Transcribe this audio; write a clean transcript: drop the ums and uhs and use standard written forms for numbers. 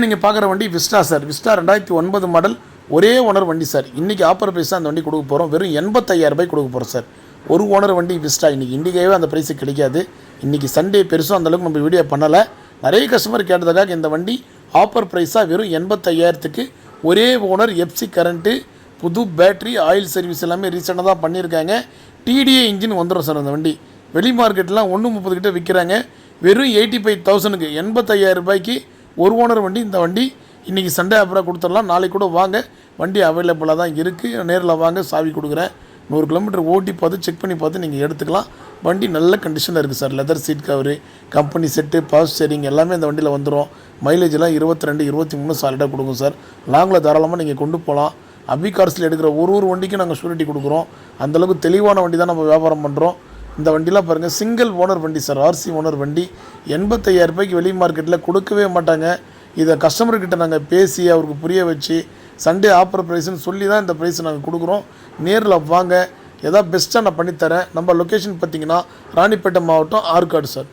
நீங்கள் பார்க்குற வண்டி விஸ்டா சார். விஸ்டா 2009 மாடல், ஒரே ஓனர் வண்டி சார். இன்றைக்கி ஆஃபர் ப்ரைஸாக அந்த வண்டி கொடுக்க போகிறோம். வெறும் 85,000 கொடுக்க போகிறோம் சார். ஒரு ஓனர் வண்டி விஸ்டா. இன்றைக்கி இண்டிகாவே அந்த ப்ரைஸு கிடைக்காது. இன்றைக்கி சண்டே பெருசும் அந்தளவுக்கு நம்ம வீடியோ பண்ணலை. நிறைய கஸ்டமர் கேட்டதுக்காக இந்த வண்டி ஆஃபர் ப்ரைஸாக வெறும் 85,000க்கு ஒரே ஓனர், எஃப்சி கரண்ட்டு, புது பேட்ரி, ஆயில் சர்வீஸ் எல்லாமே ரீசெண்டாக தான் பண்ணியிருக்காங்க. டிடிஏ இன்ஜின் வந்துடும் சார் அந்த வண்டி. வெளி மார்க்கெட்லாம் 1.30 கிட்ட விற்கிறாங்க. வெறும் 85,000க்கு 85,000 ஒரு ஓனர் வண்டி. இந்த வண்டி இன்றைக்கி சண்டே ஆஃபராக கொடுத்துடலாம். நாளைக்கு கூட வாங்க, வண்டி அவைலபிளாக தான் இருக்குது. நேரில் வாங்க, சாவி கொடுக்குறேன். 100 கிலோமீட்டர் ஓட்டி பார்த்து செக் பண்ணி பார்த்து நீங்கள் எடுத்துக்கலாம். வண்டி நல்ல கண்டிஷனில் இருக்குது sir. Leather seat cover, company set, power steering எல்லாமே இந்த வண்டியில் வந்துடும். மைலேஜெலாம் 22, 23 சாலிடாக கொடுக்கும் சார். லாங்கில் தாராளமாக நீங்கள் கொண்டு போகலாம். அபி கார்ஸில் எடுக்கிற ஒரு வண்டிக்கும் நாங்கள் ஷூரிட்டி கொடுக்குறோம். அந்தளவுக்கு தெளிவான வண்டி தான் நம்ம வியாபாரம் பண்ணுறோம். இந்த வண்டிலாம் பாருங்கள், சிங்கிள் ஓனர் வண்டி சார். ஆர்சி ஓனர் வண்டி. 85,000 வெளி மார்க்கெட்டில் கொடுக்கவே மாட்டாங்க. இதை கஸ்டமர்கிட்ட நாங்கள் பேசி அவருக்கு புரிய வச்சு சண்டே ஆஃபர் ப்ரைஸ்ன்னு சொல்லி தான் இந்த ப்ரைஸ் நாங்கள் கொடுக்குறோம். நேரில் வாங்க, எதாவது பெஸ்ட்டாக நான் பண்ணித்தரேன். நம்ம லொக்கேஷன் பார்த்திங்கன்னா ராணிப்பேட்டை மாவட்டம், ஆற்காடு சார்.